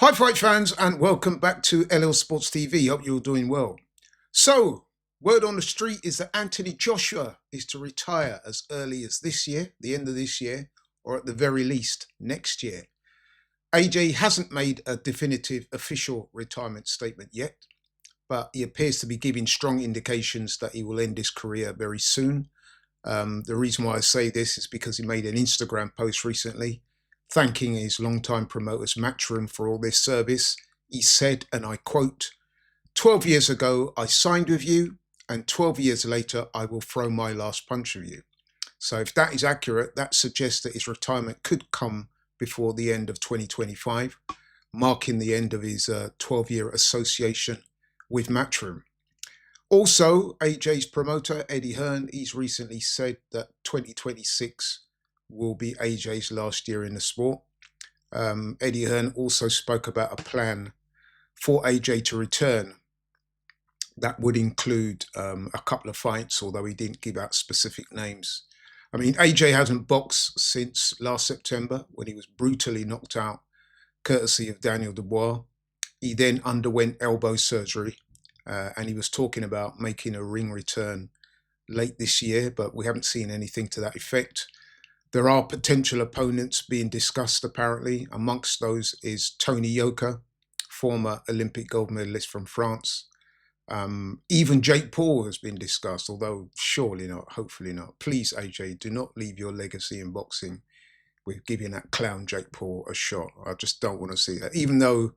Hi, fight fans, and welcome back to LL Sports TV. Hope you're doing well. So, word on the street is that Anthony Joshua is to retire as early as this year, the end of this year, or at the very least next year. AJ hasn't made a definitive official retirement statement yet, but he appears to be giving strong indications that he will end his career very soon. The reason why I say this is because he made an Instagram post recently thanking his longtime promoters Matchroom for all their service. He said, and I quote, 12 years ago, I signed with you, and 12 years later, I will throw my last punch with you. So if that is accurate, that suggests that his retirement could come before the end of 2025, marking the end of his 12-year association with Matchroom. Also, AJ's promoter, Eddie Hearn, he's recently said that 2026 will be AJ's last year in the sport. Eddie Hearn also spoke about a plan for AJ to return. That would include a couple of fights, although he didn't give out specific names. I mean, AJ hasn't boxed since last September when he was brutally knocked out, courtesy of Daniel Dubois. He then underwent elbow surgery, and he was talking about making a ring return late this year, but we haven't seen anything to that effect. There are potential opponents being discussed, apparently. Amongst those is Tony Yoka, former Olympic gold medalist from France. Even Jake Paul has been discussed, although surely not, hopefully not. Please, AJ, do not leave your legacy in boxing with giving that clown Jake Paul a shot. I just don't want to see that. Even though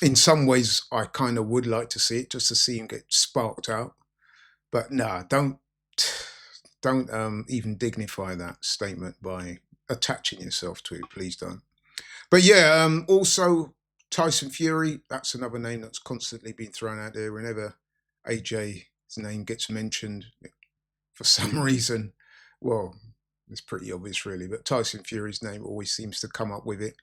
in some ways I kind of would like to see it, just to see him get sparked out. But nah, don't even dignify that statement by attaching yourself to it. Please don't. But yeah, also Tyson Fury. That's another name that's constantly been thrown out there whenever AJ's name gets mentioned for some reason. Well, it's pretty obvious, really. But Tyson Fury's name always seems to come up with it.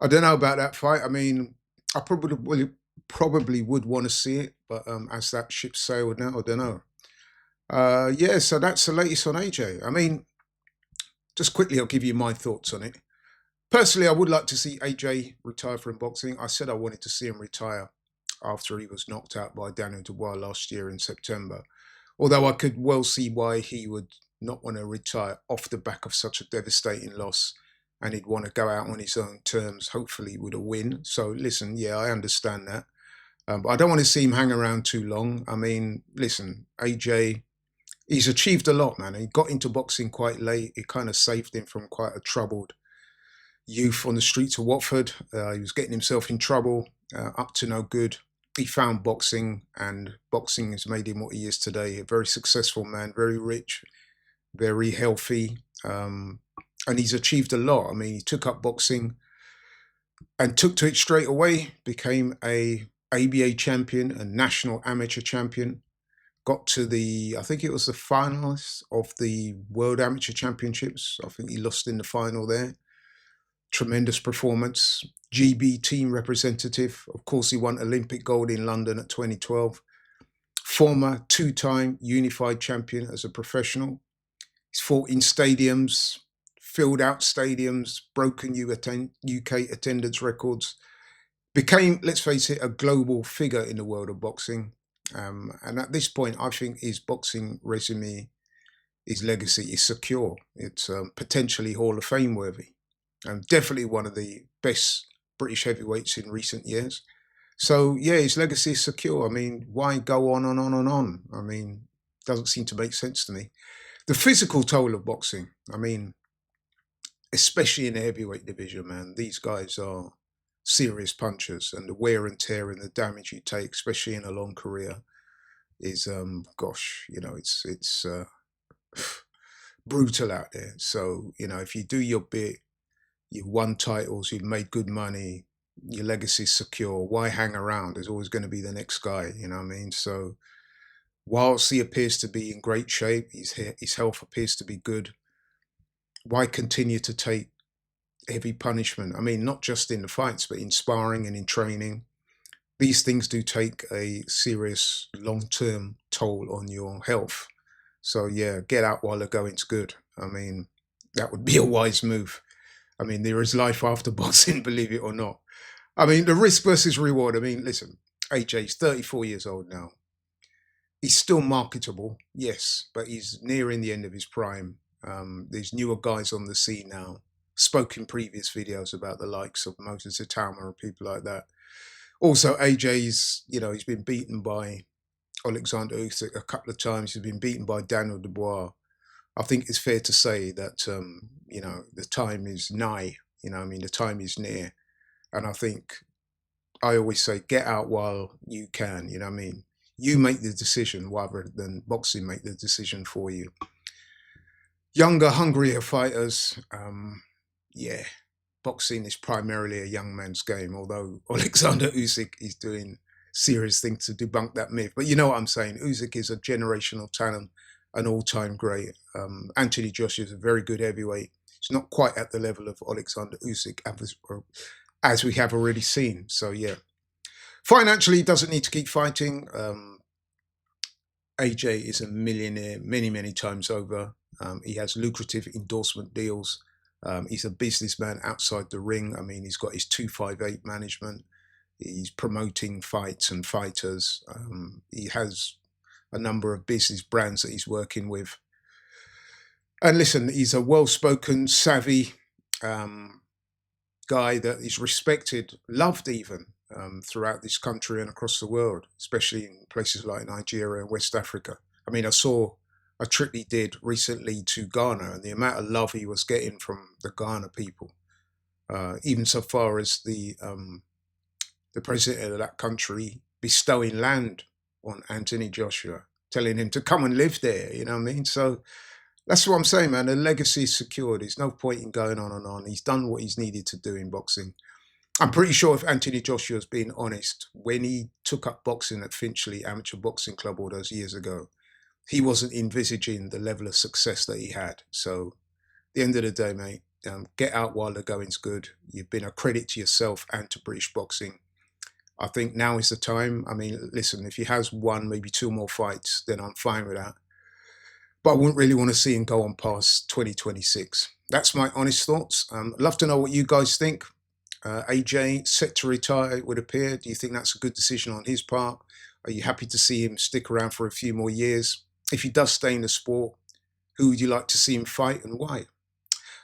I don't know about that fight. I mean, I probably would want to see it, but as that ship sailed now, I don't know. Yeah, so that's the latest on AJ. I mean, just quickly, I'll give you my thoughts on it. Personally, I would like to see AJ retire from boxing. I said I wanted to see him retire after he was knocked out by Daniel Dubois last year in September. Although I could well see why he would not want to retire off the back of such a devastating loss, and he'd want to go out on his own terms, hopefully with a win. So listen, yeah, I understand that. But I don't want to see him hang around too long. I mean, listen, AJ, he's achieved a lot, man. He got into boxing quite late. It kind of saved him from quite a troubled youth on the streets of Watford. He was getting himself in trouble, up to no good. He found boxing, and boxing has made him what he is today. A very successful man, very rich, very healthy, and he's achieved a lot. I mean, he took up boxing and took to it straight away, became a ABA champion, a national amateur champion, got to I think it was the finalists of the World Amateur Championships. I think he lost in the final there. Tremendous performance. GB team representative. Of course, he won Olympic gold in London at 2012. Former two-time unified champion as a professional. He's fought in stadiums, filled out stadiums, broken UK attendance records. Became, let's face it, a global figure in the world of boxing. And at this point, I think his boxing resume, his legacy is secure. It's potentially Hall of Fame worthy. And definitely one of the best British heavyweights in recent years. So, yeah, his legacy is secure. I mean, why go on and on and on? I mean, doesn't seem to make sense to me. The physical toll of boxing, I mean, especially in the heavyweight division, man, these guys are serious punchers, and the wear and tear and the damage you take, especially in a long career, is gosh, it's brutal out there. So if you do your bit, you've won titles, you've made good money, your legacy's secure. Why hang around? There's always going to be the next guy. You know what I mean? So whilst he appears to be in great shape, his health appears to be good. Why continue to take heavy punishment? I mean, not just in the fights, but in sparring and in training. These things do take a serious long-term toll on your health. So yeah, get out while the going's good. I mean, that would be a wise move. I mean, there is life after boxing, believe it or not. I mean, the risk versus reward. I mean, listen, AJ's 34 years old now. He's still marketable, yes, but he's nearing the end of his prime. There's newer guys on the scene now. Spoke in previous videos about the likes of Moses Itama and people like that. Also, AJ's, he's been beaten by Alexander Usyk a couple of times. He's been beaten by Daniel Dubois. I think it's fair to say that, the time is nigh. The time is near. And I think I always say, get out while you can. You know what I mean? You make the decision rather than boxing make the decision for you. Younger, hungrier fighters, yeah, boxing is primarily a young man's game, although Alexander Usyk is doing serious things to debunk that myth. But you know what I'm saying? Usyk is a generational talent, an all-time great. Anthony Joshua is a very good heavyweight. It's not quite at the level of Alexander Usyk, as we have already seen. So, yeah. Financially, he doesn't need to keep fighting. AJ is a millionaire many, many times over. He has lucrative endorsement deals. He's a businessman outside the ring. I mean, he's got his 258 management. He's promoting fights and fighters. He has a number of business brands that he's working with. And listen, he's a well-spoken, savvy guy that is respected, loved even, throughout this country and across the world, especially in places like Nigeria and West Africa. I mean, I saw a trip he did recently to Ghana, and the amount of love he was getting from the Ghana people, even so far as the president of that country bestowing land on Anthony Joshua, telling him to come and live there. You know what I mean? So that's what I'm saying, man. The legacy is secured. There's no point in going on and on. He's done what he's needed to do in boxing. I'm pretty sure if Anthony Joshua's being honest, when he took up boxing at Finchley Amateur Boxing Club all those years ago, he wasn't envisaging the level of success that he had. So at the end of the day, mate, get out while the going's good. You've been a credit to yourself and to British boxing. I think now is the time. I mean, listen, if he has one, maybe two more fights, then I'm fine with that. But I wouldn't really want to see him go on past 2026. That's my honest thoughts. I'd love to know what you guys think. AJ set to retire, it would appear. Do you think that's a good decision on his part? Are you happy to see him stick around for a few more years? If he does stay in the sport, who would you like to see him fight and why?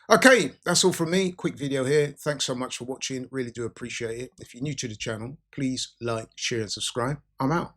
Okay, that's all from me. Quick video here. Thanks so much for watching. Really do appreciate it. If you're new to the channel, please like, share, and subscribe. I'm out.